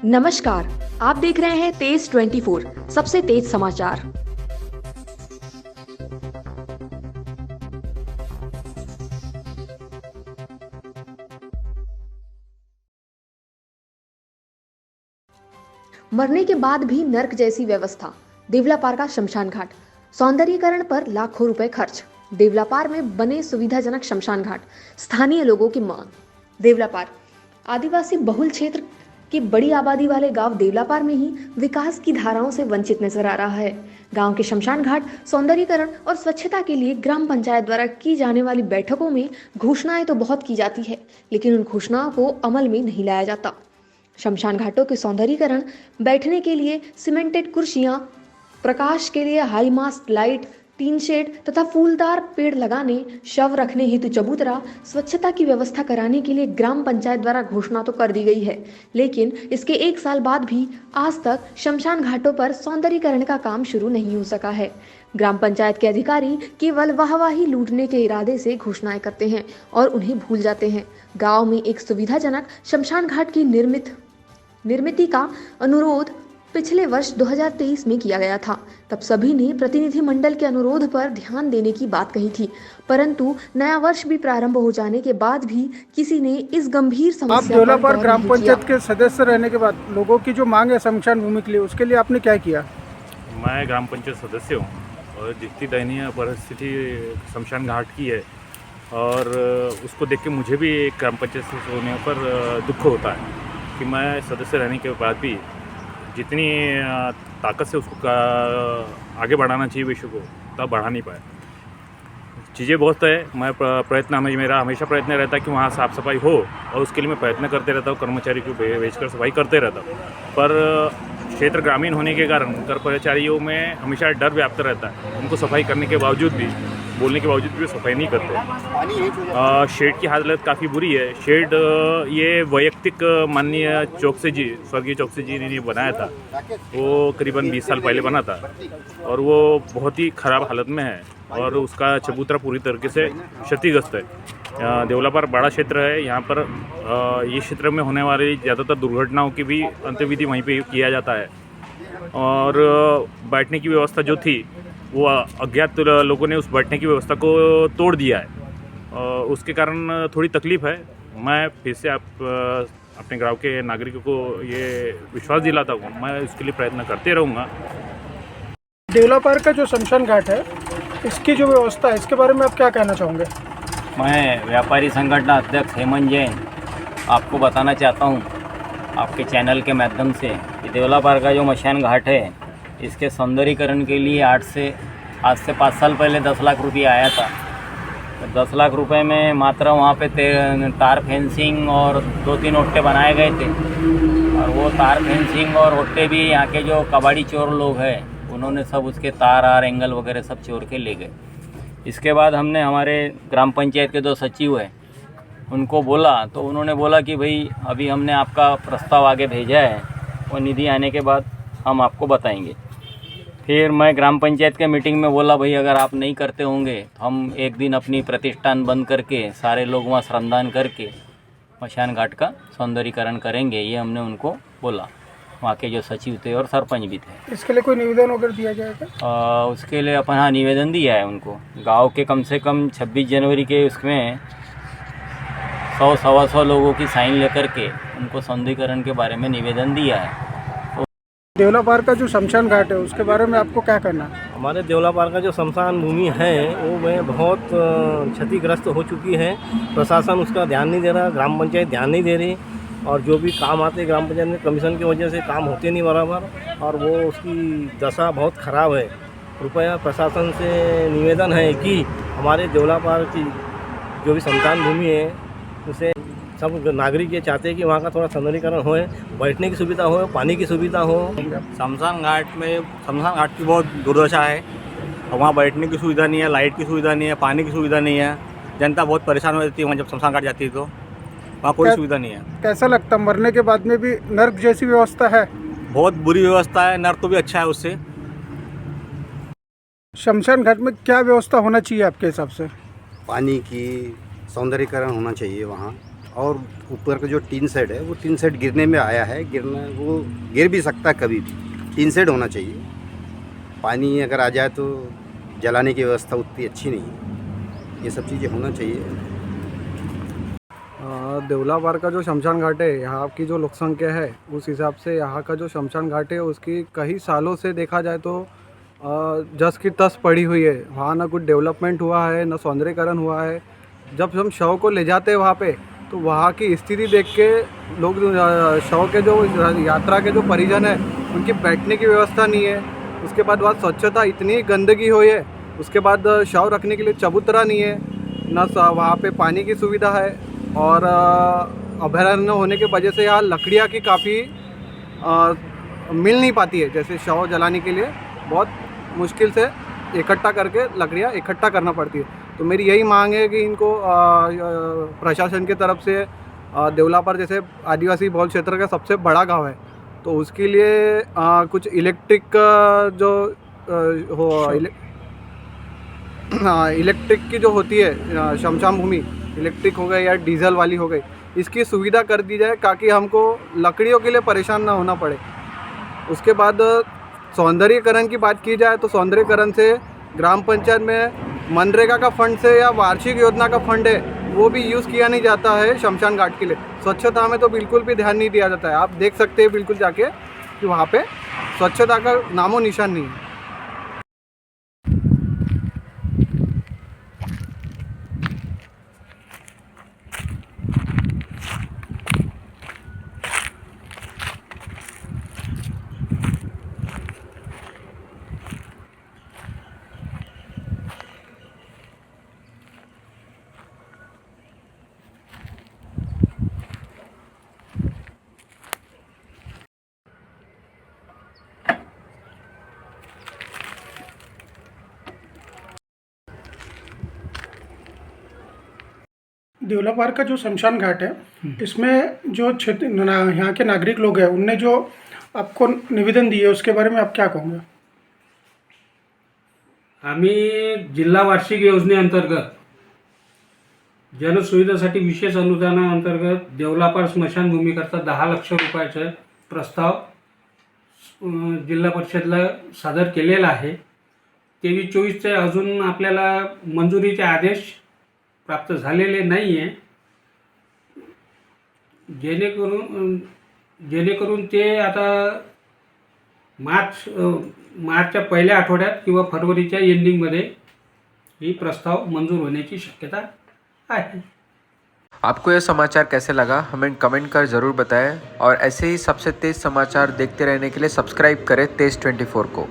नमस्कार, आप देख रहे हैं तेज 24 सबसे तेज समाचार। मरने के बाद भी नर्क जैसी व्यवस्था, देवलापार का शमशान घाट। सौंदर्यीकरण पर लाखों रुपए खर्च, देवलापार में बने सुविधाजनक शमशान घाट। स्थानीय लोगों की मांग। देवलापार आदिवासी बहुल क्षेत्र की बड़ी आबादी वाले गांव देवलापार में ही विकास की धाराओं से वंचित नजर आ रहा है। गांव के शमशान घाट सौंदर्यीकरण और स्वच्छता के लिए ग्राम पंचायत द्वारा की जाने वाली बैठकों में घोषणाएं तो बहुत की जाती है, लेकिन उन घोषणाओं को अमल में नहीं लाया जाता। शमशान घाटों के सौंदर्यीकरण, बैठने के लिए सीमेंटेड कुर्सियां, प्रकाश के लिए high mast light, tin shed तथा फूलदार पेड़ लगाने, शव रखने हेतु चबूतरा, स्वच्छता की व्यवस्था कराने के लिए ग्राम पंचायत द्वारा घोषणा तो कर दी गई है, लेकिन इसके 1 साल बाद भी आज तक शमशान घाटों पर सौंदर्यीकरण का काम शुरू नहीं हो सका है। ग्राम पंचायत के अधिकारी केवल वाहवाही लूटने के इरादे से घोषणाएं करते हैं और उन्हें भूल जाते हैं। गांव में एक सुविधाजनक शमशान घाट की निर्मित का अनुरोध पिछले वर्ष 2023 में किया गया था। तब सभी ने प्रतिनिधि मंडल के अनुरोध पर ध्यान देने की बात कही थी, परंतु नया वर्ष भी प्रारंभ हो जाने के बाद भी किसी ने इस गंभीर समस्या आप देवलापार ग्राम पंचायत के सदस्य रहने के बाद लोगों की जो मांग है शमशान भूमि के लिए, उसके लिए आपने क्या किया? मैं ग्राम पंचायत सदस्य हूँ और जितनी दयनीय परिस्थिति शमशान घाट की है और उसको देख के मुझे भी एक ग्राम पंचायत सदस्य होने पर दुख होता है कि मैं सदस्य रहने के बाद भी जितनी ताकत से उसको आगे बढ़ाना चाहिए विषय को तब बढ़ा नहीं पाया। चीज़ें बहुत है, मैं प्रयत्न मेरा हमेशा प्रयत्न रहता है कि वहाँ साफ़ सफाई हो और उसके लिए मैं प्रयत्न करते रहता हूँ, कर्मचारी को भेजकर सफाई करते रहता हूँ। पर क्षेत्र ग्रामीण होने के कारण कर्मचारियों में हमेशा डर व्याप्त रहता है। उनको सफाई करने के बावजूद भी, बोलने के बावजूद भी सफाई नहीं करते। शेड की हालत काफ़ी बुरी है। शेड ये वैयक्तिक माननीय चौकसी जी, स्वर्गीय चौकसी जी ने बनाया था। वो करीबन 20 साल पहले बना था और वो बहुत ही ख़राब हालत में है और उसका चबूतरा पूरी तरीके से क्षतिग्रस्त है। देवलापार बड़ा क्षेत्र है, यहाँ पर ये क्षेत्र में होने वाली ज़्यादातर दुर्घटनाओं की भी अंत्यविधि वहीं पे किया जाता है और बैठने की व्यवस्था जो थी वो अज्ञात लोगों ने उस बैठने की व्यवस्था को तोड़ दिया है। उसके कारण थोड़ी तकलीफ़ है। मैं फिर से अपने गाँव के नागरिकों को ये विश्वास दिलाता हूँ, मैं इसके लिए प्रयत्न करते रहूँगा। देवलापार का जो शमशान घाट है, इसकी जो व्यवस्था है, इसके बारे में आप क्या कहना चाहोगे? मैं व्यापारी संगठन अध्यक्ष हेमंत जैन आपको बताना चाहता हूँ आपके चैनल के माध्यम से कि देवलापार का जो शमशान घाट है, इसके सौंदर्यीकरण के लिए आज से 5 साल पहले 10 लाख रुपये आया था। तो 10 लाख रुपए में मात्र वहाँ पे तार फेंसिंग और 2-3 ओट्टे बनाए गए थे और वो तार फेंसिंग और ओट्टे भी यहाँ के जो कबाड़ी चोर लोग हैं उन्होंने सब उसके तार एंगल वगैरह सब चोर के ले गए। इसके बाद हमने हमारे ग्राम पंचायत के 2 सचिव हैं उनको बोला, तो उन्होंने बोला कि भाई अभी हमने आपका प्रस्ताव आगे भेजा है और निधि आने के बाद हम आपको बताएंगे। फिर मैं ग्राम पंचायत के मीटिंग में बोला भाई अगर आप नहीं करते होंगे तो हम एक दिन अपनी प्रतिष्ठान बंद करके सारे लोग वहाँ श्रमदान करके शमशान घाट का सौंदर्यीकरण करेंगे, ये हमने उनको बोला। वहाँ के जो सचिव थे और सरपंच भी थे। इसके लिए कोई निवेदन वगैरह दिया जाएगा? उसके लिए अपन निवेदन दिया है उनको। गांव के कम से कम 26 जनवरी के उसमें 100-125 लोगों की साइन लेकर के उनको सौंदर्यीकरण के बारे में निवेदन दिया है। देवलापार का जो शमशान घाट है, उसके बारे में आपको क्या कहना है? हमारे देवलापार का जो शमशान भूमि है वो में बहुत क्षतिग्रस्त हो चुकी है। प्रशासन उसका ध्यान नहीं दे रहा, ग्राम पंचायत ध्यान नहीं दे रही और जो भी काम आते ग्राम पंचायत में कमीशन की वजह से काम होते नहीं बराबर और वो उसकी दशा बहुत ख़राब है। कृपया प्रशासन से निवेदन है कि हमारे देवलापार की जो भी शमशान भूमि है उसे सब नागरिक ये चाहते हैं कि वहाँ का थोड़ा सौंदर्यीकरण हो, बैठने की सुविधा हो, पानी की सुविधा हो। शमशान घाट की बहुत दुर्दशा है और वहाँ बैठने की सुविधा नहीं है, लाइट की सुविधा नहीं है, पानी की सुविधा नहीं है। जनता बहुत परेशान हो जाती है वहाँ जब शमशान घाट जाती है तो वहाँ कोई सुविधा नहीं है। कैसा लगता, मरने के बाद में भी नर्क जैसी व्यवस्था है? बहुत बुरी व्यवस्था है, नर्क तो भी अच्छा है उससे। शमशान घाट में क्या व्यवस्था होना चाहिए आपके हिसाब से? पानी की सौंदर्यीकरण होना चाहिए वहाँ और ऊपर का जो टीन सेट है वो टीन सेट गिरने में आया है, वो गिर भी सकता है कभी भी। टीन सेट होना चाहिए। पानी अगर आ जाए तो जलाने की व्यवस्था उतनी अच्छी नहीं है। ये सब चीज़ें होना चाहिए। देवला पार का जो शमशान घाट है, यहाँ की जो लोक संख्या है उस हिसाब से यहाँ का जो शमशान घाट है उसकी कई सालों से देखा जाए तो जस की तस पड़ी हुई है। वहाँ ना कुछ डेवलपमेंट हुआ है, ना सौंदर्यीकरण हुआ है। जब हम शव को ले जाते हैं वहाँ पे तो वहाँ की स्थिति देख के लोग शव के जो यात्रा के जो परिजन है उनकी बैठने की व्यवस्था नहीं है। उसके बाद वहाँ स्वच्छता, इतनी गंदगी हुई है। उसके बाद शव रखने के लिए चबूतरा नहीं है, ना वहाँ पे पानी की सुविधा है। और अभयारण्य होने के वजह से यहाँ लकड़ियाँ की काफ़ी मिल नहीं पाती है। जैसे शव जलाने के लिए बहुत मुश्किल से इकट्ठा करके लकड़ियाँ इकट्ठा करना पड़ती है। तो मेरी यही मांग है कि इनको प्रशासन की तरफ से देवला पार जैसे आदिवासी बहुल क्षेत्र का सबसे बड़ा गांव है तो उसके लिए कुछ इलेक्ट्रिक जो इलेक्ट्रिक की जो होती है शमशान भूमि, इलेक्ट्रिक हो गई या डीजल वाली हो गई, इसकी सुविधा कर दी जाए ताकि हमको लकड़ियों के लिए परेशान ना होना पड़े। उसके बाद सौंदर्यीकरण की बात की जाए तो सौंदर्यीकरण से ग्राम पंचायत में मनरेगा का फंड से या वार्षिक योजना का फंड है वो भी यूज़ किया नहीं जाता है शमशान घाट के लिए। स्वच्छता में तो बिल्कुल भी ध्यान नहीं दिया जाता है। आप देख सकते हैं बिल्कुल जाके कि वहाँ पे स्वच्छता का नामो निशान नहीं है। देवला पार का जो शमशान घाट है इसमें जो क्षेत्र यहाँ के नागरिक लोग हैं उनने जो आपको निवेदन दिए उसके बारे में आप क्या कहोगे? आम्ही जिल्हा वार्षिक योजनेअंतर्गत जनसुविधेसाठी विशेष अनुदानाअंतर्गत देवलापार स्मशानभूमीकरता 10 लाख रुपयाचा प्रस्ताव जिल्हा परिषदला सादर केलेला आहे। 23-24चे अजून आपल्याला मंजुरीचे आदेश प्राप्त झालेले नाही आहे। जेणेकरून ते आता मार्चच्या पहिल्या आठवड्यात किंवा फरवरीच्या एंडिंगमध्ये ही प्रस्ताव मंजूर होण्याची शक्यता आहे। आपको यह समाचार कैसे लगा हमें कमेंट कर ज़रूर बताएं और ऐसे ही सबसे तेज़ समाचार देखते रहने के लिए सब्सक्राइब करें तेज 24 को।